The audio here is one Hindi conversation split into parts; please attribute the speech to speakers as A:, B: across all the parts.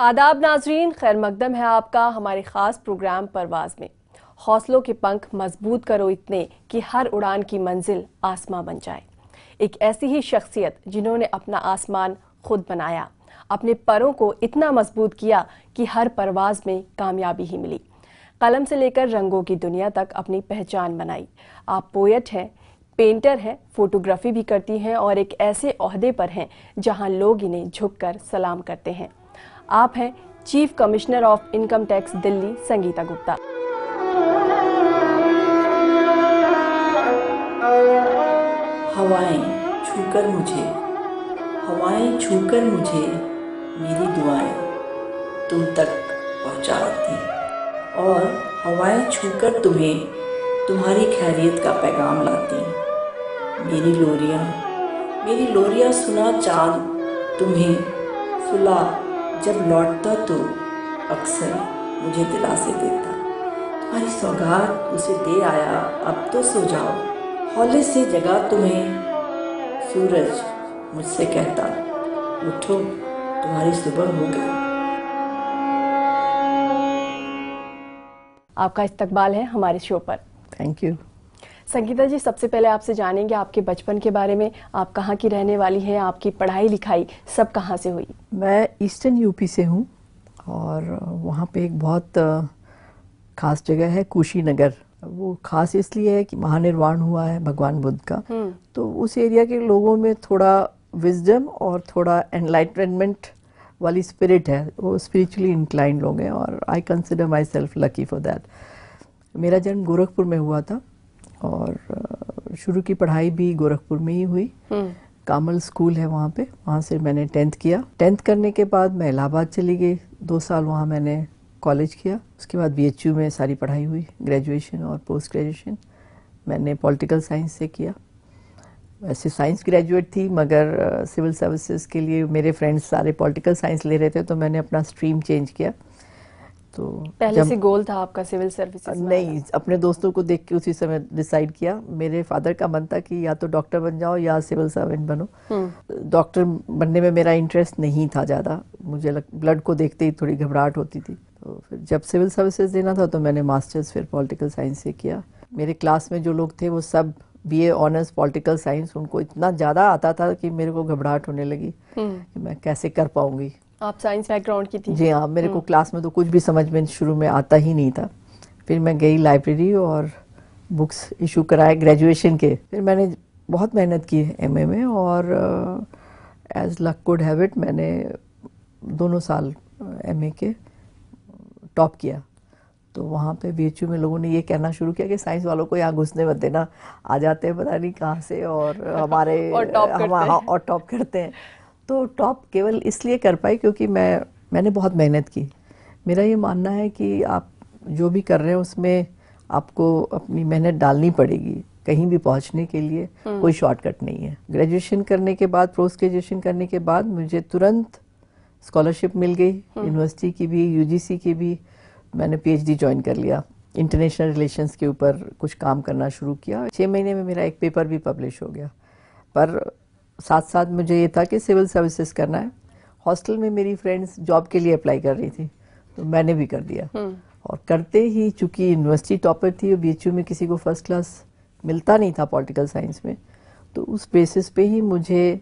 A: आदाब नाजरीन, खैर मकदम है आपका हमारे खास प्रोग्राम परवाज में। हौसलों के पंख मजबूत करो इतने कि हर उड़ान की मंजिल आसमां बन जाए। एक ऐसी ही शख्सियत जिन्होंने अपना आसमान खुद बनाया, अपने परों को इतना मजबूत किया कि हर परवाज में कामयाबी ही मिली। कलम से लेकर रंगों की दुनिया तक अपनी पहचान बनाई। आप पोएट हैं, पेंटर हैं, फोटोग्राफी भी करती हैं और एक ऐसे ओहदे पर हैं जहां लोग इन्हें झुककर सलाम करते हैं। आप हैं chief commissioner of income tax Delhi, Sangeeta Gupta.
B: हवाएं छूकर मुझे, हवाएं छूकर मुझे मेरी दुआएं तुम तक पहुंचाती, और हवाएं छूकर तुम्हें तुम्हारी खैरियत का पैगाम लाती। मेरी लोरियां सुना चांद तुम्हें सुला जब लौटता तो अक्सर मुझे दिलासे देता। तुम्हारी सौगात उसे दे आया, अब तो सो जाओ। हौले से जगा तुम्हें सूरज मुझसे कहता, उठो तुम्हारी सुबह हो गई।
A: आपका इस्तकबाल है हमारे शो पर।
C: Thank you.
A: संगीता जी, सबसे पहले आपसे जानेंगे आपके बचपन के बारे में। आप कहाँ की रहने वाली हैं? आपकी पढ़ाई लिखाई सब कहाँ से हुई?
C: मैं ईस्टर्न यूपी से हूँ और वहाँ पे एक बहुत खास जगह है कुशीनगर। वो खास इसलिए है कि महानिर्वाण हुआ है भगवान बुद्ध का, तो उस एरिया के लोगों में थोड़ा विजडम और थोड़ा एनलाइटनमेंट वाली स्पिरिट है। वो स्पिरिचुअली इंक्लाइंड लोग हैं और I consider my self lucky for that. मेरा जन्म गोरखपुर में हुआ था और शुरू की पढ़ाई भी गोरखपुर में ही हुई। कामल स्कूल है वहाँ पे, वहाँ से मैंने 10th किया। 10th करने के बाद मैं इलाहाबाद चली गई, 2 साल वहाँ मैंने कॉलेज किया। उसके बाद BHU में सारी पढ़ाई हुई, ग्रेजुएशन और पोस्ट ग्रेजुएशन मैंने पॉलिटिकल साइंस से किया। वैसे साइंस ग्रेजुएट थी, मगर सिविल सर्विसेज के लिए मेरे फ्रेंड्स सारे पॉलिटिकल साइंस ले रहे थे, तो मैंने अपना स्ट्रीम चेंज किया। तो
A: पहले से गोल था आपका सिविल सर्विसेज?
C: नहीं, अपने दोस्तों को देख के उसी समय डिसाइड किया। मेरे फादर का मन था कि या तो डॉक्टर बन जाओ या सिविल सर्वेंट बनो। डॉक्टर बनने में मेरा इंटरेस्ट नहीं था ज़्यादा, मुझे ब्लड को देखते ही थोड़ी घबराहट होती थी। तो फिर जब सिविल सर्विसेज देना था तो मैंने मास्टर्स फिर पॉलिटिकल साइंस से किया। मेरे क्लास में जो लोग थे वो सब BA ऑनर्स पॉलिटिकल साइंस, उनको इतना ज़्यादा आता था कि मेरे को घबराहट होने लगी कि मैं कैसे कर पाऊंगी।
A: आप साइंस बैकग्राउंड की थी?
C: जी हाँ, मेरे को क्लास में तो कुछ भी समझ में शुरू में आता ही नहीं था। फिर मैं गई लाइब्रेरी और बुक्स इशू कराए ग्रेजुएशन के। फिर मैंने बहुत मेहनत की MA में और as luck could have it मैंने 2 साल MA के टॉप किया। तो वहाँ पे BHU में लोगों ने ये कहना शुरू किया कि साइंस वालों को यहाँ घुसने मत देना, आ जाते हैं पता नहीं कहाँ से और हमारे और टॉप करते हैं। तो टॉप केवल इसलिए कर पाई क्योंकि मैंने बहुत मेहनत की। मेरा ये मानना है कि आप जो भी कर रहे हैं उसमें आपको अपनी मेहनत डालनी पड़ेगी। कहीं भी पहुंचने के लिए कोई शॉर्टकट नहीं है। ग्रेजुएशन करने के बाद, पोस्ट ग्रेजुएशन करने के बाद मुझे तुरंत स्कॉलरशिप मिल गई, यूनिवर्सिटी की भी, UGC की भी। मैंने PhD ज्वाइन कर लिया, इंटरनेशनल रिलेशंस के ऊपर कुछ काम करना शुरू किया। 6 महीने में मेरा एक पेपर भी पब्लिश हो गया। पर साथ साथ मुझे ये था कि सिविल सर्विसेज करना है। हॉस्टल में मेरी फ्रेंड्स जॉब के लिए अप्लाई कर रही थी, तो मैंने भी कर दिया। और करते ही, चूंकि यूनिवर्सिटी टॉपर थी और BHU में किसी को फर्स्ट क्लास मिलता नहीं था पॉलिटिकल साइंस में, तो उस बेसिस पे ही मुझे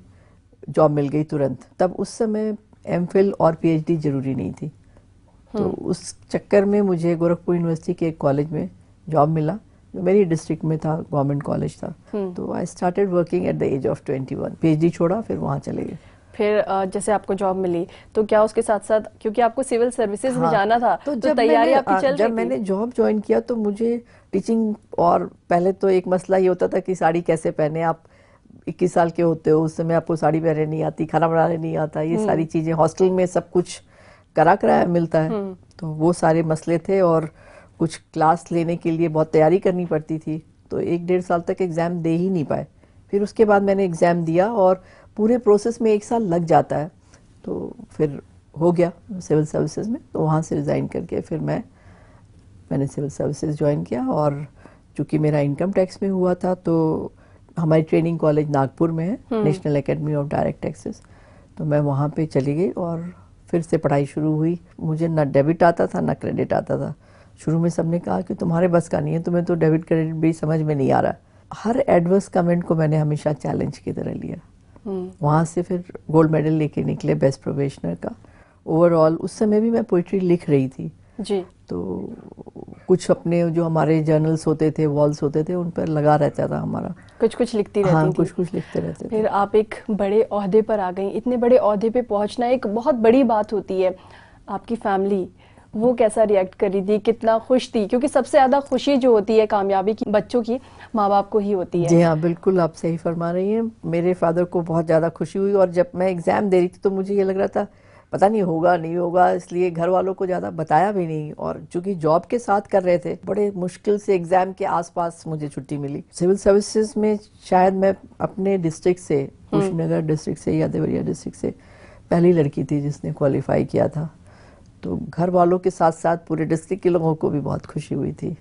C: जॉब मिल गई तुरंत। तब उस समय MPhil और PhD जरूरी नहीं थी, तो उस चक्कर में मुझे गोरखपुर यूनिवर्सिटी के एक कॉलेज में जॉब मिला जो मेरी डिस्ट्रिक्ट में था, गवर्नमेंट कॉलेज था। तो I started working at the age of 21। PhD छोड़ा, फिर वहाँ चले गए।
A: फिर जैसे आपको जॉब मिली तो क्या उसके साथ साथ, क्योंकि आपको सिविल सर्विसेज में जाना था, तो तैयारी आपकी चल रही थी?
C: जब मैंने जॉब ज्वाइन किया तो मुझे टीचिंग, और पहले तो एक मसला ये होता था कि साड़ी कैसे पहने। आप 21 साल के होते हो, उस समय आपको साड़ी पहनने नहीं आती, खाना बनाने नहीं आता, ये सारी चीजें हॉस्टल में सब कुछ कराया मिलता है। तो वो सारे मसले थे और कुछ क्लास लेने के लिए बहुत तैयारी करनी पड़ती थी, तो 1-1.5 साल तक एग्ज़ाम दे ही नहीं पाए। फिर उसके बाद मैंने एग्ज़ाम दिया और पूरे प्रोसेस में 1 साल लग जाता है, तो फिर हो गया सिविल सर्विसेज में। तो वहाँ से रिज़ाइन करके फिर मैंने सिविल सर्विसेज ज्वाइन किया। और चूँकि मेरा इनकम टैक्स में हुआ था, तो हमारी ट्रेनिंग कॉलेज नागपुर में है, national academy of direct taxes, तो मैं वहाँ पे चली गई और फिर से पढ़ाई शुरू हुई। मुझे ना डेबिट आता था ना क्रेडिट आता था। शुरू में सबने कहा कि तुम्हारे बस का नहीं है, तुम्हें तो डेबिट क्रेडिट भी समझ में नहीं आ रहा। हर एडवर्स कमेंट को मैंने हमेशा चैलेंज की तरह लिया। वहाँ से फिर गोल्ड मेडल लेके निकले बेस्ट प्रोफेशनल का। ओवरऑल उस समय भी मैं पोइट्री लिख रही थी
A: जी।
C: तो कुछ अपने जो हमारे जर्नल्स होते थे, वॉल्स होते थे, उन पर लगा रहता था हमारा।
A: कुछ कुछ लिखती रहती
C: हाँ,
A: थी।
C: कुछ कुछ लिखते रहते थे।
A: फिर आप एक बड़े ओहदे पर आ गई। इतने बड़े ओहदे पे पहुंचना एक बहुत बड़ी बात होती है। आपकी फैमिली वो कैसा रिएक्ट कर रही थी, कितना खुश थी? क्योंकि सबसे ज्यादा खुशी जो होती है कामयाबी की बच्चों की, माँ बाप को ही होती है।
C: जी हाँ, बिल्कुल आप सही फरमा रही हैं। मेरे फादर को बहुत ज़्यादा खुशी हुई और जब मैं एग्ज़ाम दे रही थी तो मुझे ये लग रहा था पता नहीं होगा नहीं होगा, इसलिए घर वालों को ज़्यादा बताया भी नहीं। और चूंकि जॉब के साथ कर रहे थे, बड़े मुश्किल से एग्ज़ाम के आसपास मुझे छुट्टी मिली। सिविल सर्विसेज में शायद मैं अपने डिस्ट्रिक्ट से, कुशीनगर डिस्ट्रिक्ट से या देवरिया डिस्ट्रिक्ट से पहली लड़की थी जिसने क्वालिफाई किया था। तो घर वालों के साथ साथ पूरे डिस्ट्रिक्ट के लोगों को भी बहुत खुशी हुई थी।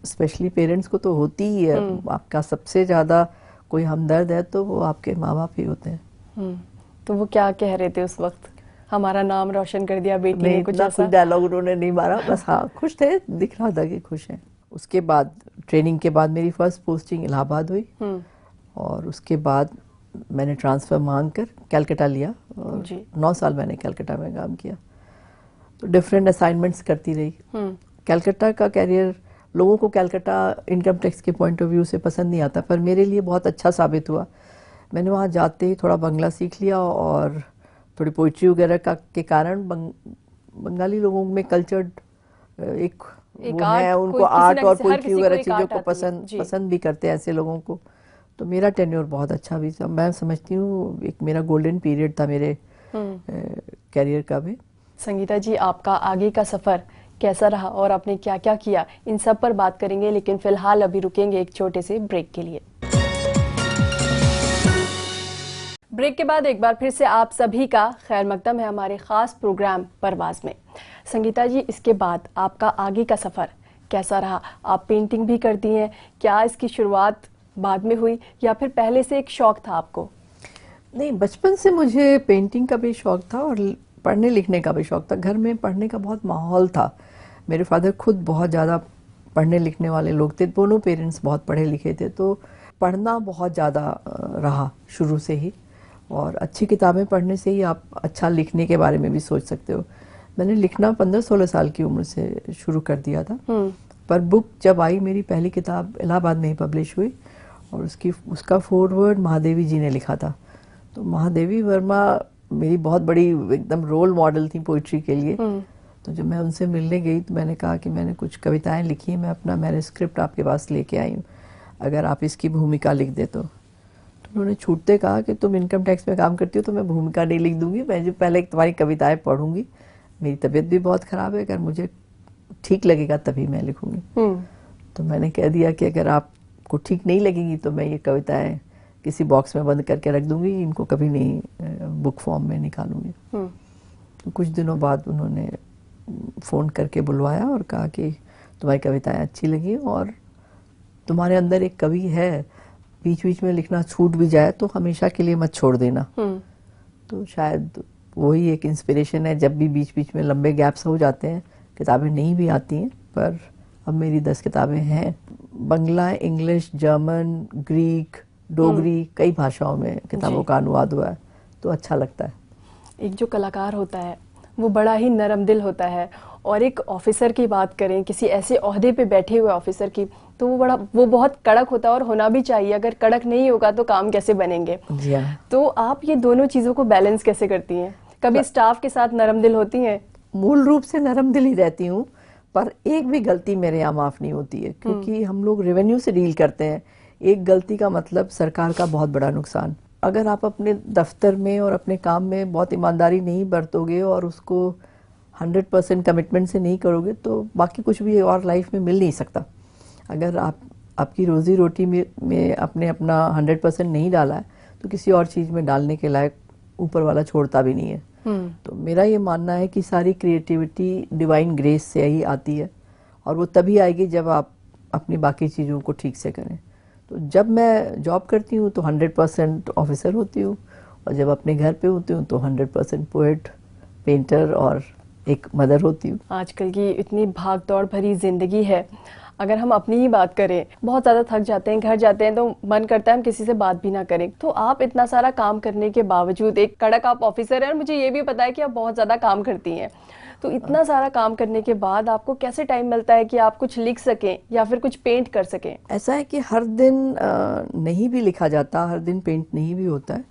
C: स्पेशली पेरेंट्स को तो होती ही है। आपका सबसे ज़्यादा कोई हमदर्द है तो वो आपके माँ बाप ही होते हैं।
A: तो वो क्या कह रहे थे उस वक्त? हमारा नाम रोशन कर दिया बेटी ने, कुछ ऐसा?
C: कुछ डायलॉग उन्होंने नहीं मारा, बस हाँ खुश थे, दिख रहा था कि खुश हैं। उसके बाद ट्रेनिंग के बाद मेरी फर्स्ट पोस्टिंग इलाहाबाद हुई और उसके बाद मैंने ट्रांसफ़र मांग कर कलकत्ता लिया और 9 साल मैंने कलकत्ता में काम किया। तो डिफरेंट असाइनमेंट्स करती रही। कलकत्ता का कैरियर, लोगों को कलकत्ता इनकम टैक्स के पॉइंट ऑफ व्यू से पसंद नहीं आता, पर मेरे लिए बहुत अच्छा साबित हुआ। मैंने वहाँ जाते ही थोड़ा बंगला सीख लिया और थोड़ी पोइट्री वगैरह का के कारण बंगाली लोगों में कल्चर्ड एक वो है, उनको आर्ट और पोइट्री वगैरह चीज़ों को पसंद भी करते हैं ऐसे लोगों को। तो मेरा टेन्योर बहुत अच्छा भी था। मैं समझती हूँ एक मेरा गोल्डन पीरियड था मेरे कैरियर का भी।
A: संगीता जी, आपका आगे का सफ़र कैसा रहा और आपने क्या क्या किया, इन सब पर बात करेंगे, लेकिन फिलहाल अभी रुकेंगे एक छोटे से ब्रेक के लिए। ब्रेक के बाद एक बार फिर से आप सभी का खैर मकदम है हमारे खास प्रोग्राम परवाज़ में। संगीता जी, इसके बाद आपका आगे का सफ़र कैसा रहा? आप पेंटिंग भी करती हैं, क्या इसकी शुरुआत बाद में हुई या फिर पहले से एक शौक था आपको?
C: नहीं, बचपन से मुझे पेंटिंग का भी शौक था और पढ़ने लिखने का भी शौक था। घर में पढ़ने का बहुत माहौल था। मेरे फादर खुद बहुत ज़्यादा पढ़ने लिखने वाले लोग थे, दोनों पेरेंट्स बहुत पढ़े लिखे थे, तो पढ़ना बहुत ज़्यादा रहा शुरू से ही। और अच्छी किताबें पढ़ने से ही आप अच्छा लिखने के बारे में भी सोच सकते हो। मैंने लिखना 15-16 साल की उम्र से शुरू कर दिया था। पर बुक जब आई, मेरी पहली किताब इलाहाबाद में ही पब्लिश हुई और उसका फॉरवर्ड महादेवी जी ने लिखा था। तो महादेवी वर्मा मेरी बहुत बड़ी एकदम रोल मॉडल थी पोइट्री के लिए। तो जब मैं उनसे मिलने गई तो मैंने कहा कि मैंने कुछ कविताएं लिखी हैं, मैं अपना मैन्युस्क्रिप्ट आपके पास लेके आई हूँ, अगर आप इसकी भूमिका लिख दे तो उन्होंने छूटते कहा कि तुम इनकम टैक्स में काम करती हो तो मैं भूमिका नहीं लिख दूंगी, मैं जो पहले तुम्हारी कविताएं पढ़ूंगी। मेरी तबीयत भी बहुत ख़राब है, अगर मुझे ठीक लगेगा तभी मैं लिखूंगी। तो मैंने कह दिया कि अगर आपको ठीक नहीं लगेगी तो मैं ये कविताएं किसी बॉक्स में बंद करके रख दूंगी, इनको कभी नहीं बुक फॉर्म में निकालूंगी। तो कुछ दिनों बाद उन्होंने फ़ोन करके बुलवाया और कहा कि तुम्हारी कविताएं अच्छी लगी और तुम्हारे अंदर एक कवि है, बीच बीच में लिखना छूट भी जाए तो हमेशा के लिए मत छोड़ देना। तो शायद वही एक इंस्पिरेशन है। जब भी बीच बीच में लंबे गैप्स हो जाते हैं, किताबें नहीं भी आती हैं, पर अब मेरी 10 किताबें हैं। बंगला, इंग्लिश, जर्मन, ग्रीक, डोगरी, कई भाषाओं में किताबों का अनुवाद हुआ है, तो अच्छा लगता है।
A: एक जो कलाकार होता है वो बड़ा ही नरम दिल होता है, और एक ऑफिसर की बात करें, किसी ऐसे ओहदे पे बैठे हुए ऑफिसर की, तो वो बहुत कड़क होता है और होना भी चाहिए। अगर कड़क नहीं होगा तो काम कैसे बनेंगे?
C: जी हाँ।
A: तो आप ये दोनों चीज़ों को बैलेंस कैसे करती हैं? कभी स्टाफ के साथ नरम दिल होती हैं?
C: मूल रूप से नरम दिल ही रहती हूँ, पर एक भी गलती मेरे यहाँ माफ़ नहीं होती है, क्योंकि हम लोग रेवेन्यू से डील करते हैं। एक गलती का मतलब सरकार का बहुत बड़ा नुकसान। अगर आप अपने दफ्तर में और अपने काम में बहुत ईमानदारी नहीं बरतोगे और उसको 100% कमिटमेंट से नहीं करोगे तो बाकी कुछ भी और लाइफ में मिल नहीं सकता। अगर आपकी रोज़ी रोटी में आपने अपना 100% नहीं डाला है तो किसी और चीज़ में डालने के लायक ऊपर वाला छोड़ता भी नहीं है। तो मेरा ये मानना है कि सारी क्रिएटिविटी डिवाइन ग्रेस से ही आती है, और वो तभी आएगी जब आप अपनी बाकी चीज़ों को ठीक से करें। तो जब मैं जॉब करती हूँ तो 100% ऑफिसर होती हूँ, और जब अपने घर पे होती हूँ तो 100% पोएट पेंटर और एक मदर होती हूँ।
A: आजकल की इतनी भाग दौड़ भरी जिंदगी है, अगर हम अपनी ही बात करें, बहुत ज़्यादा थक जाते हैं, घर जाते हैं तो मन करता है हम किसी से बात भी ना करें। तो आप इतना सारा काम करने के बावजूद, एक कड़क आप ऑफिसर हैं और मुझे ये भी पता है कि आप बहुत ज़्यादा काम करती हैं, तो इतना सारा काम करने के बाद आपको कैसे टाइम मिलता है कि आप कुछ लिख सकें या फिर कुछ पेंट कर सकें?
C: ऐसा है कि हर दिन नहीं भी लिखा जाता, हर दिन पेंट नहीं भी होता है,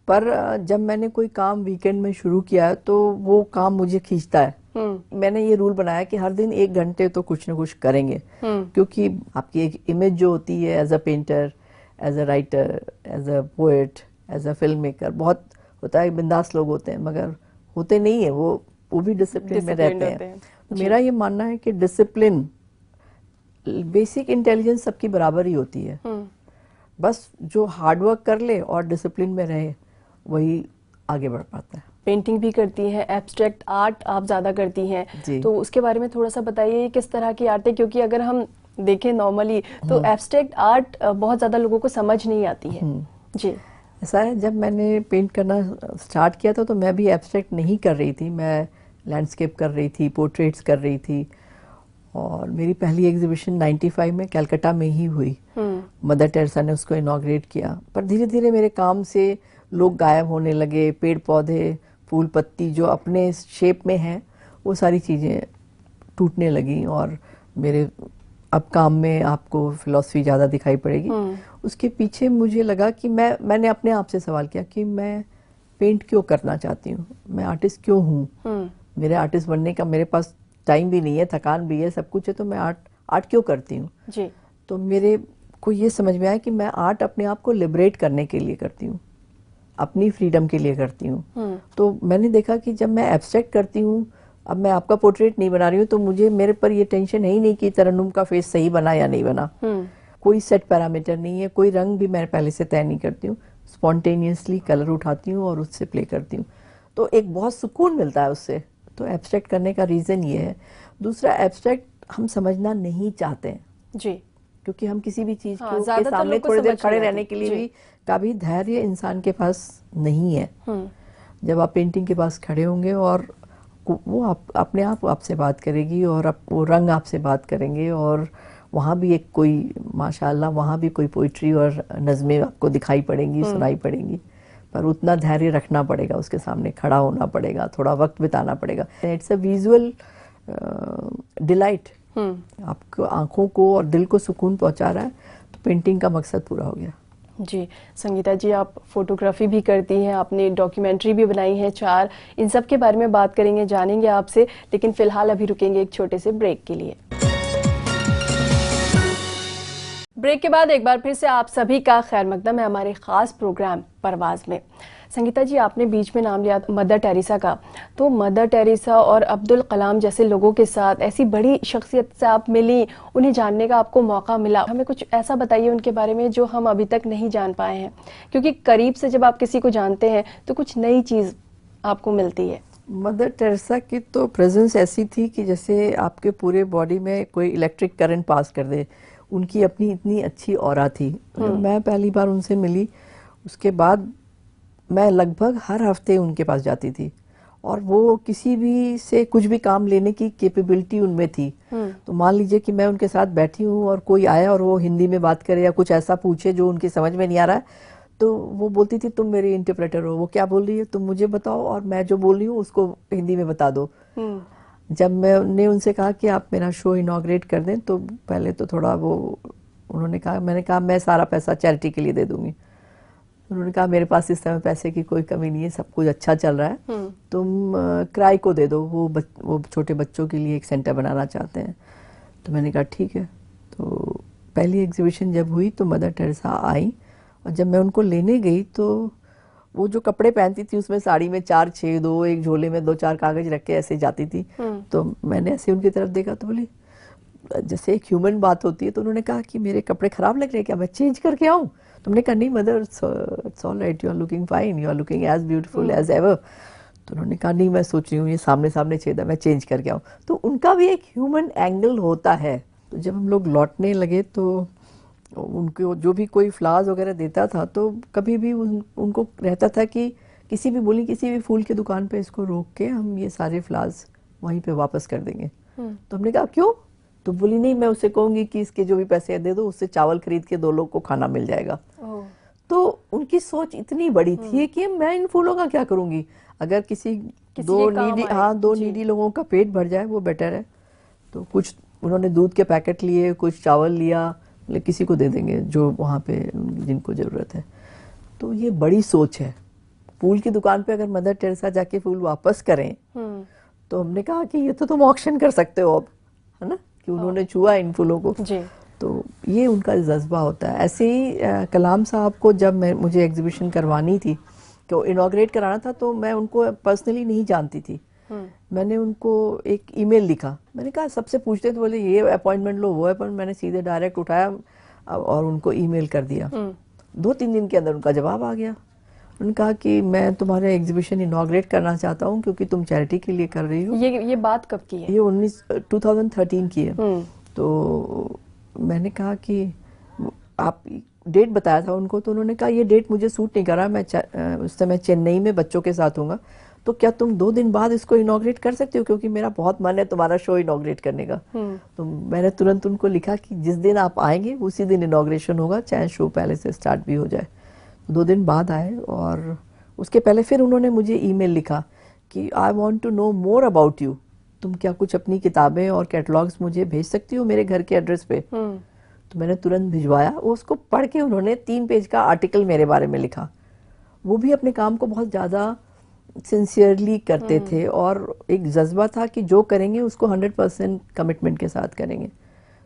C: पर जब मैंने कोई काम वीकेंड में शुरू किया है तो वो काम मुझे खींचता है। मैंने ये रूल बनाया कि हर दिन 1 घंटे तो कुछ ना कुछ करेंगे, क्योंकि आपकी एक इमेज जो होती है as a painter, as a writer, as a poet, as a film maker, बहुत होता है बिंदास लोग होते हैं, मगर होते नहीं है, वो भी डिसिप्लिन में रहते हैं। तो मेरा ये मानना है कि डिसिप्लिन, बेसिक इंटेलिजेंस सबकी बराबर ही होती है, बस जो हार्डवर्क कर ले और डिसिप्लिन में रहे वही आगे बढ़ पाता है।
A: पेंटिंग भी करती हैं, एब्स्ट्रैक्ट आर्ट आप ज़्यादा करती हैं, तो उसके बारे में थोड़ा सा बताइए, किस तरह की आर्ट है? क्योंकि अगर हम देखें नॉर्मली तो एब्स्ट्रैक्ट आर्ट बहुत ज़्यादा लोगों को समझ नहीं आती है। जी,
C: ऐसा है, जब मैंने पेंट करना स्टार्ट किया था तो मैं भी एब्स्ट्रैक्ट नहीं कर रही थी, मैं लैंडस्केप कर रही थी, पोर्ट्रेट्स कर रही थी, और मेरी पहली एग्जीबिशन 95 में कलकत्ता में ही हुई। मदर टेरेसा ने उसको इनॉग्रेट किया, पर धीरे धीरे मेरे काम से लोग गायब होने लगे, पेड़ पौधे, फूल पत्ती जो अपने शेप में हैं वो सारी चीज़ें टूटने लगी, और मेरे अब काम में आपको फिलॉसफी ज़्यादा दिखाई पड़ेगी। उसके पीछे मुझे लगा कि मैंने अपने आप से सवाल किया कि मैं पेंट क्यों करना चाहती हूँ, मैं आर्टिस्ट क्यों हूँ। मेरे आर्टिस्ट बनने का मेरे पास टाइम भी नहीं है, थकान भी है, सब कुछ है, तो मैं आर्ट क्यों करती हूँ। तो मेरे को ये समझ में आया कि मैं आर्ट अपने आप को लिबरेट करने के लिए करती हूँ, अपनी फ्रीडम के लिए करती हूँ। तो मैंने देखा कि जब मैं एब्स्ट्रैक्ट करती हूँ, अब मैं आपका पोर्ट्रेट नहीं बना रही हूँ, तो मुझे मेरे पर ये टेंशन है ही नहीं कि तरन्नुम का फेस सही बना या नहीं बना। कोई सेट पैरामीटर नहीं है, कोई रंग भी मैं पहले से तय नहीं करती हूँ, स्पॉन्टेनियसली कलर उठाती हूँ और उससे प्ले करती हूँ, तो एक बहुत सुकून मिलता है उससे। तो एब्स्ट्रैक्ट करने का रीज़न ये है। दूसरा, एब्स्ट्रैक्ट हम समझना नहीं चाहते हैं जी, क्योंकि हम किसी भी चीज़ के सामने थोड़ी देर खड़े रहने के लिए भी का भी धैर्य इंसान के पास नहीं है। जब आप पेंटिंग के पास खड़े होंगे और वो अपने आप आपसे बात करेगी, और वो रंग आपसे बात करेंगे, और वहाँ भी एक कोई माशाल्लाह वहाँ भी कोई पोइट्री और नज़में आपको दिखाई पड़ेंगी, सुनाई पड़ेंगी, पर उतना धैर्य रखना पड़ेगा, उसके सामने खड़ा होना पड़ेगा, थोड़ा वक्त बिताना पड़ेगा। इट्स अ विजुअल डिलाइट, आपको आंखों को और दिल को सुकून पहुंचा रहा है, तो पेंटिंग का मकसद पूरा हो गया।
A: जी, संगीता जी, आप फोटोग्राफी भी करती हैं, आपने डॉक्यूमेंट्री भी बनाई है 4, इन सब के बारे में बात करेंगे, जानेंगे आपसे, लेकिन फिलहाल अभी रुकेंगे एक छोटे से ब्रेक के लिए। ब्रेक के बाद एक बार फिर से आप सभी का खैर मकदम है हमारे खास प्रोग्राम परवाज में। संगीता जी, आपने बीच में नाम लिया मदर टेरेसा का, तो मदर टेरेसा और अब्दुल कलाम जैसे लोगों के साथ, ऐसी बड़ी शख्सियत से आप मिली, उन्हें जानने का आपको मौका मिला, हमें कुछ ऐसा बताइए उनके बारे में जो हम अभी तक नहीं जान पाए हैं, क्योंकि करीब से जब आप किसी को जानते हैं तो कुछ नई चीज़ आपको मिलती है।
C: मदर टेरेसा की तो प्रेजेंस ऐसी थी कि जैसे आपके पूरे बॉडी में कोई इलेक्ट्रिक करंट पास कर दे, उनकी अपनी इतनी अच्छी ऑरा थी। मैं पहली बार उनसे मिली, उसके बाद मैं लगभग हर हफ्ते उनके पास जाती थी, और वो किसी भी से कुछ भी काम लेने की कैपेबिलिटी उनमें थी। तो मान लीजिए कि मैं उनके साथ बैठी हूँ और कोई आया और वो हिंदी में बात करे या कुछ ऐसा पूछे जो उनकी समझ में नहीं आ रहा है, तो वो बोलती थी तुम मेरी इंटरप्रेटर हो, वो क्या बोल रही है तुम मुझे बताओ और मैं जो बोल रही हूँ उसको हिंदी में बता दो। जब मैंने उनसे कहा कि आप मेरा शो इनॉग्रेट कर दें, तो पहले तो थोड़ा वो उन्होंने कहा, मैंने कहा मैं सारा पैसा चैरिटी के लिए दे दूंगी। उन्होंने कहा मेरे पास इस समय पैसे की कोई कमी नहीं है, सब कुछ अच्छा चल रहा है, तुम किराए को दे दो, वो छोटे बच्चों के लिए एक सेंटर बनाना चाहते हैं। तो मैंने कहा ठीक है। तो पहली एग्जीबिशन जब हुई तो मदर टेरेसा आई, और जब मैं उनको लेने गई तो वो जो कपड़े पहनती थी उसमें साड़ी में 4 छेद, एक झोले में 2-4 कागज रख के ऐसे जाती थी। तो मैंने ऐसे उनकी तरफ देखा तो बोली, जैसे एक ह्यूमन बात होती है, तो उन्होंने कहा कि मेरे कपड़े खराब लग रहे हैं क्या, मैं चेंज करके आऊं? तुमने कहा नहीं mother, it's all right, you are looking fine, you are looking as beautiful as ever. तो उन्होंने कहा नहीं, मैं सोच रही हूँ ये सामने सामने छेद है, मैं चेंज करके आऊँ। तो उनका भी एक ह्यूमन एंगल होता है। तो जब हम लोग लौटने लगे तो उनको जो भी कोई फ्लावर्स वगैरह देता था, तो कभी भी उनको रहता था कि किसी भी फूल की दुकान पे इसको रोक के हम ये सारे फ्लावर्स वहीं पे वापस कर देंगे। तो हमने कहा क्यों? तो बोली नहीं, मैं उसे कहूंगी कि इसके जो भी पैसे दे दो, उससे चावल खरीद के 2 लोग को खाना मिल जाएगा। तो उनकी सोच इतनी बड़ी थी कि मैं इन फूलों का क्या करूंगी, अगर किसी दो नीडी लोगों का पेट भर जाए वो बेटर है। तो कुछ उन्होंने दूध के पैकेट लिए, कुछ चावल लिया, मतलब किसी को दे देंगे जो वहाँ पे जिनको जरूरत है। तो ये बड़ी सोच है। फूल की दुकान पे अगर मदर टेरेसा जाके फूल वापस करें तो हमने कहा कि ये तो तुम ऑक्शन कर सकते हो अब, है ना, कि उन्होंने छुआ इन फूलों को जी। तो ये उनका जज्बा होता है। ऐसे ही कलाम साहब को जब मुझे एग्जीबिशन करवानी थी, तो इनॉग्रेट कराना था, तो मैं उनको पर्सनली नहीं जानती थी। मैंने उनको एक ईमेल लिखा, मैंने कहा सबसे पूछते तो बोले ये अपॉइंटमेंट लो, वो अपॉइंटमेंट, मैंने सीधे डायरेक्ट उठाया और उनको ईमेल कर दिया। 2-3 दिन के अंदर उनका जवाब आ गया। उन्होंने कहा कि मैं तुम्हारे एग्जीबिशन इनॉग्रेट करना चाहता हूँ क्योंकि तुम चैरिटी के लिए कर रही हो।
A: ये बात कब की है?
C: ये 2013 की है। तो मैंने कहा कि आप डेट बताया था उनको, तो उन्होंने कहा ये डेट मुझे सूट नहीं करा, मैं उस समय चेन्नई में बच्चों के साथ हूँगा, तो क्या तुम 2 दिन बाद इसको इनॉग्रेट कर सकते हो, क्योंकि मेरा बहुत मन है तुम्हारा शो इनॉग्रेट करने का। तो मैंने तुरंत उनको लिखा कि जिस दिन आप आएंगे उसी दिन इनॉग्रेशन होगा, चाहे शो पहले से स्टार्ट भी हो जाए। 2 दिन बाद आए और उसके पहले फिर उन्होंने मुझे ईमेल लिखा कि I want to know more about you, तुम क्या कुछ अपनी किताबें और कैटलॉग्स मुझे भेज सकती हो मेरे घर के एड्रेस पे। तो मैंने तुरंत भिजवाया। उसको पढ़ के उन्होंने 3 पेज का आर्टिकल मेरे बारे में लिखा। वो भी अपने काम को बहुत ज़्यादा सिंसियरली करते थे और एक जज्बा था कि जो करेंगे उसको 100% कमिटमेंट के साथ करेंगे।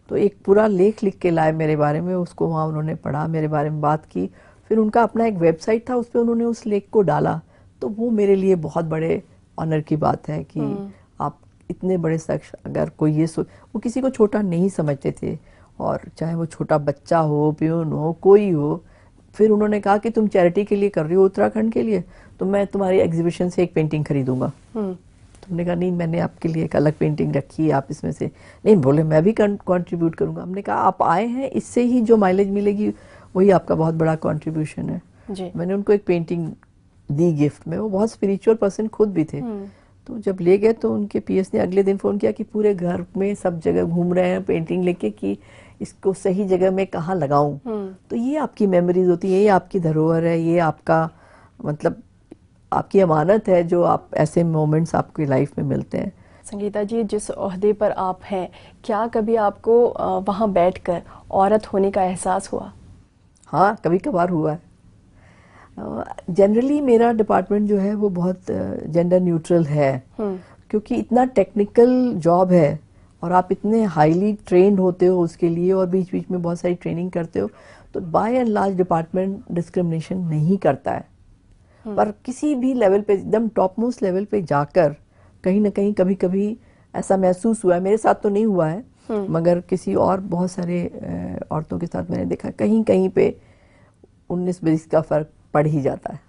C: तो एक पूरा लेख लिख के लाए मेरे बारे में, उसको वहाँ उन्होंने पढ़ा, मेरे बारे में बात की। फिर उनका अपना एक वेबसाइट था, उस पर उन्होंने उस लेख को डाला। तो वो मेरे लिए बहुत बड़े ऑनर की बात है कि आप इतने बड़े शख्स, अगर कोई ये वो किसी को छोटा नहीं समझते थे, और चाहे वो छोटा बच्चा हो, प्यून हो, कोई हो। फिर उन्होंने कहा कि तुम चैरिटी के लिए कर रही हो उत्तराखंड के लिए, तो मैं तुम्हारी एग्जीबिशन से एक पेंटिंग खरीदूंगा। तुमने कहा नहीं, मैंने आपके लिए एक अलग पेंटिंग रखी है, आप इसमें से नहीं। बोले मैं भी कंट्रीब्यूट करूंगा। हमने कहा आप आए हैं, इससे ही जो माइलेज मिलेगी वही आपका बहुत बड़ा कंट्रीब्यूशन है जी। मैंने उनको एक पेंटिंग दी गिफ्ट में। वो बहुत स्पिरिचुअल पर्सन खुद भी थे। तो जब ले गए तो उनके पीएस ने अगले दिन फोन किया कि पूरे घर में सब जगह घूम रहे हैं पेंटिंग लेके कि इसको सही जगह में कहाँ लगाऊं। तो ये आपकी मेमोरीज होती है, ये आपकी धरोहर है, ये आपका मतलब आपकी अमानत है, जो आप ऐसे मोमेंट्स आपकी लाइफ में मिलते हैं।
A: संगीता जी, जिस ओहदे पर आप हैं, क्या कभी आपको वहाँ बैठकर औरत होने का एहसास हुआ?
C: हाँ, कभी कभार हुआ है। जनरली मेरा डिपार्टमेंट जो है वो बहुत जेंडर न्यूट्रल है, क्योंकि इतना टेक्निकल जॉब है और आप इतने हाईली ट्रेंड होते हो उसके लिए, और बीच बीच में बहुत सारी ट्रेनिंग करते हो। तो by and large department discrimination नहीं करता है। पर किसी भी लेवल पे, एकदम टॉप मोस्ट लेवल पे जाकर कहीं ना कहीं कभी कभी ऐसा महसूस हुआ है। मेरे साथ तो नहीं हुआ है, मगर किसी और बहुत सारे औरतों के साथ मैंने देखा कहीं कहीं पे 19-20 का फर्क पड़ ही जाता है।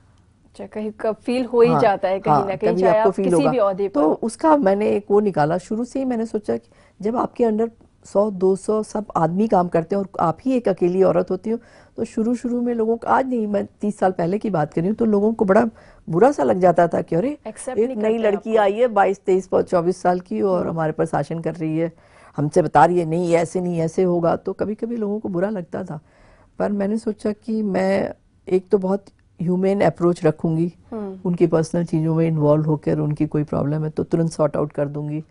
A: अच्छा, कहीं का फील हो ही जाता है कहीं ना कहीं, चाहे आप किसी भी ओहदे पर।
C: तो उसका मैंने एक वो निकाला। शुरू से ही मैंने सोचा कि जब आपके अंडर 100-200 सब आदमी काम करते हैं और आप ही एक अकेली औरत होती हो, तो शुरू में लोगों को, आज नहीं, मैं 30 साल पहले की बात कर रही हूँ, तो लोगों को बड़ा बुरा सा लग जाता था कि अरे एक नई लड़की आई है 22-23-24 साल की और हमारे पर शासन कर रही है, हमसे बता रही है नहीं ऐसे होगा। तो कभी कभी लोगों को बुरा लगता था। पर मैंने सोचा कि मैं एक तो बहुत ह्यूमन अप्रोच रखूंगी, उनकी पर्सनल चीज़ों में इन्वॉल्व होकर उनकी कोई प्रॉब्लम है तो तुरंत सॉर्ट आउट कर दूंगी,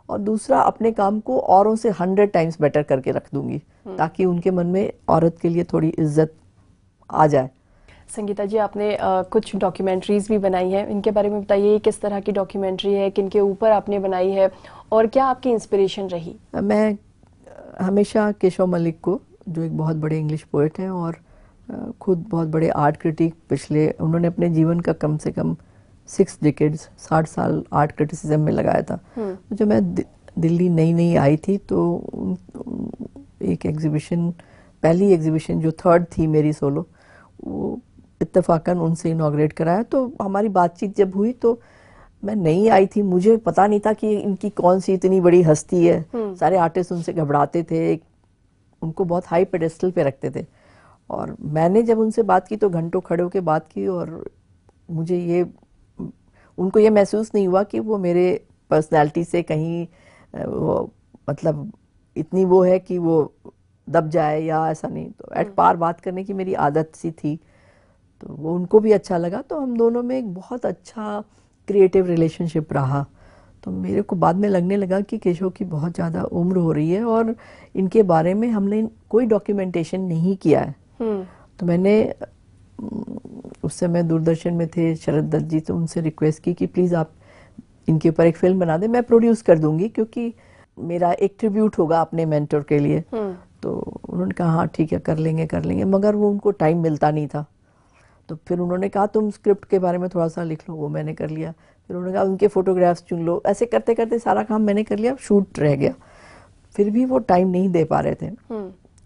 C: और दूसरा अपने काम को औरों से 100 टाइम्स बेटर करके रख दूंगी, ताकि उनके मन में औरत के लिए थोड़ी इज्जत आ जाए।
A: संगीता जी, आपने कुछ डॉक्यूमेंट्रीज भी बनाई है, इनके बारे में बताइए। किस तरह की डॉक्यूमेंट्री है, किनके ऊपर आपने बनाई है और क्या आपकी इंस्पिरेशन रही? मैं
C: हमेशा केशव मलिक को, जो एक बहुत बड़े इंग्लिश पोएट हैं और खुद बहुत बड़े आर्ट क्रिटिक, पिछले उन्होंने अपने जीवन का कम से कम 6 डिकेड्स 60 साल आर्ट क्रिटिसिज्म में लगाया था। तो जब मैं दिल्ली नई आई थी तो एक एग्जीबिशन, पहली एग्जीबिशन जो 3rd थी मेरी सोलो, वो इत्तेफाकन उनसे इनॉग्रेट कराया। तो हमारी बातचीत जब हुई तो मैं नई आई थी, मुझे पता नहीं था कि इनकी कौन सी इतनी बड़ी हस्ती है। सारे आर्टिस्ट उनसे घबराते थे, उनको बहुत हाई पेडेस्टल पे रखते थे। और मैंने जब उनसे बात की तो घंटों खड़े होकर बात की, और मुझे ये, उनको ये महसूस नहीं हुआ कि वो मेरे पर्सनालिटी से कहीं वो मतलब इतनी वो है कि वो दब जाए या ऐसा नहीं। तो एट पार बात करने की मेरी आदत सी थी, तो वो उनको भी अच्छा लगा। तो हम दोनों में एक बहुत अच्छा क्रिएटिव रिलेशनशिप रहा। तो मेरे को बाद में लगने लगा कि केशव की बहुत ज़्यादा उम्र हो रही है और इनके बारे में हमने कोई डॉक्यूमेंटेशन नहीं किया है। तो मैंने उस समय दूरदर्शन में थे शरद दत्त जी, तो उनसे रिक्वेस्ट की कि प्लीज़ आप इनके ऊपर एक फिल्म बना दें, मैं प्रोड्यूस कर दूंगी, क्योंकि मेरा एक ट्रिब्यूट होगा अपने मेंटर के लिए। तो उन्होंने कहा हाँ ठीक है, कर लेंगे, मगर वो उनको टाइम मिलता नहीं था। तो फिर उन्होंने कहा तुम स्क्रिप्ट के बारे में थोड़ा सा लिख लो, वो मैंने कर लिया। फिर उन्होंने कहा उनके फोटोग्राफ्स चुन लो। ऐसे करते करते सारा काम मैंने कर लिया, शूट रह गया। फिर भी वो टाइम नहीं दे पा रहे थे।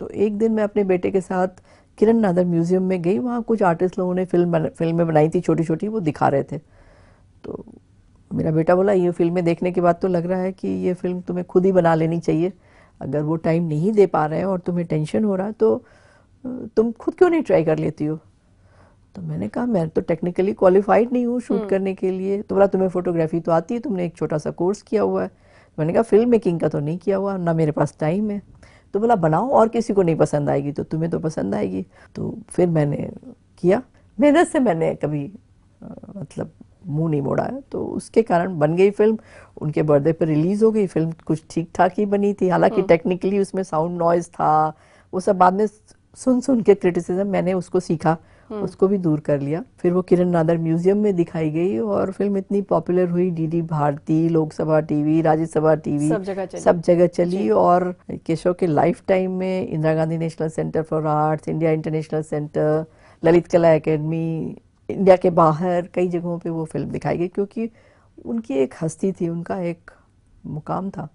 C: तो एक दिन मैं अपने बेटे के साथ किरण नादर म्यूजियम में गई। वहाँ कुछ आर्टिस्ट लोगों ने फिल्में बनाई थी छोटी छोटी, वो दिखा रहे थे। तो मेरा बेटा बोला ये फिल्में देखने के बाद तो लग रहा है कि ये फिल्म तुम्हें खुद ही बना लेनी चाहिए। अगर वो टाइम नहीं दे पा रहे हैं और तुम्हें टेंशन हो रहा है तो तुम खुद क्यों नहीं ट्राई कर लेती हो। तो मैंने कहा मैं तो टेक्निकली क्वालिफाइड नहीं हूँ शूट करने के लिए। तो बोला तुम्हें फोटोग्राफी तो आती है, तुमने एक छोटा सा कोर्स किया हुआ है। मैंने कहा फिल्म मेकिंग का तो नहीं किया हुआ, ना मेरे पास टाइम है। तो बोला बनाओ, और किसी को नहीं पसंद आएगी तो तुम्हें तो पसंद आएगी। तो फिर मैंने किया, मेहनत से मैंने कभी मतलब मुंह नहीं मोड़ा है। तो उसके कारण बन गई फिल्म। उनके बर्थडे पर रिलीज हो गई फिल्म। कुछ ठीक ठाक ही बनी थी, हालांकि टेक्निकली उसमें साउंड नॉइज था, वो सब बाद में सुन के क्रिटिसिज्म मैंने उसको सीखा, उसको भी दूर कर लिया। फिर वो किरण नादर म्यूजियम में दिखाई गई और फिल्म इतनी पॉपुलर हुई। DD Bharati, Lok Sabha TV, Rajya Sabha TV, सब जगह चली। और केशव के लाइफ टाइम में Indira Gandhi national centre for arts, India international centre, Lalit Kala academy, India के बाहर कई जगहों पे वो फिल्म दिखाई गई, क्योंकि उनकी एक हस्ती थी, उनका एक मुकाम था।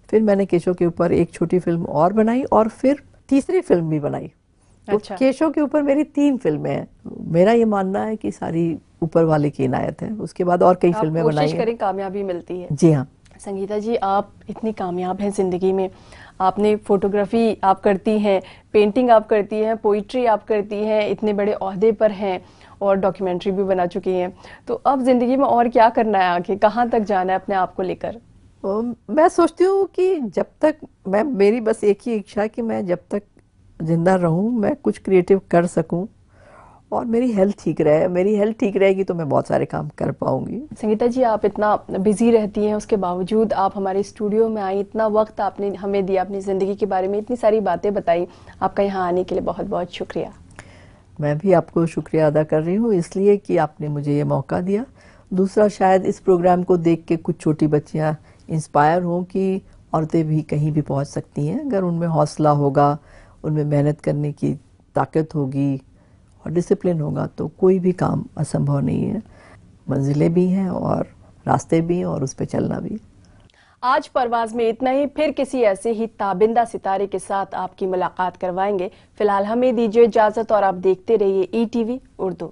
C: फिर मैंने केशव के ऊपर एक छोटी फिल्म और बनाई और फिर तीसरी फिल्म भी बनाई। अच्छा। तो केशव के ऊपर मेरी 3 फिल्में हैं। मेरा ये मानना है कि सारी ऊपर वाले की इनायत है। उसके बाद और कई फिल्में बनाई हैं।
A: कोशिश करें, कामयाबी मिलती है।
C: जी हाँ।
A: संगीता जी, आप इतनी कामयाब हैं जिंदगी में। आपने फोटोग्राफी आप करती हैं, पेंटिंग आप करती हैं, पोइट्री आप करती हैं, इतने बड़े ओहदे पर हैं और डॉक्यूमेंट्री भी बना चुकी हैं। तो अब जिंदगी में और क्या करना है, आगे कहाँ तक जाना है अपने आप को लेकर?
C: मैं सोचती हूँ कि जब तक मेरी बस एक ही इच्छा है कि मैं जब तक जिंदा रहूं मैं कुछ क्रिएटिव कर सकूं और मेरी हेल्थ ठीक रहे। मेरी हेल्थ ठीक रहेगी तो मैं बहुत सारे काम कर पाऊंगी।
A: संगीता जी, आप इतना बिजी रहती हैं, उसके बावजूद आप हमारे स्टूडियो में आई, इतना वक्त आपने हमें दिया, अपनी ज़िंदगी के बारे में इतनी सारी बातें बताई। आपका यहाँ आने के लिए बहुत बहुत शुक्रिया।
C: मैं भी आपको शुक्रिया अदा कर रही हूँ, इसलिए कि आपने मुझे ये मौका दिया। दूसरा, शायद इस प्रोग्राम को देख के कुछ छोटी बच्चियाँ इंस्पायर हों कि औरतें भी कहीं भी पहुँच सकती हैं, अगर उनमें हौसला होगा, उनमें मेहनत करने की ताकत होगी और डिसिप्लिन होगा तो कोई भी काम असंभव नहीं है। मंजिलें भी हैं और रास्ते भी हैं और उस पर चलना भी।
A: आज परवाज में इतना ही, फिर किसी ऐसे ही ताबिंदा सितारे के साथ आपकी मुलाकात करवाएंगे। फिलहाल हमें दीजिए इजाजत और आप देखते रहिए ETV उर्दू।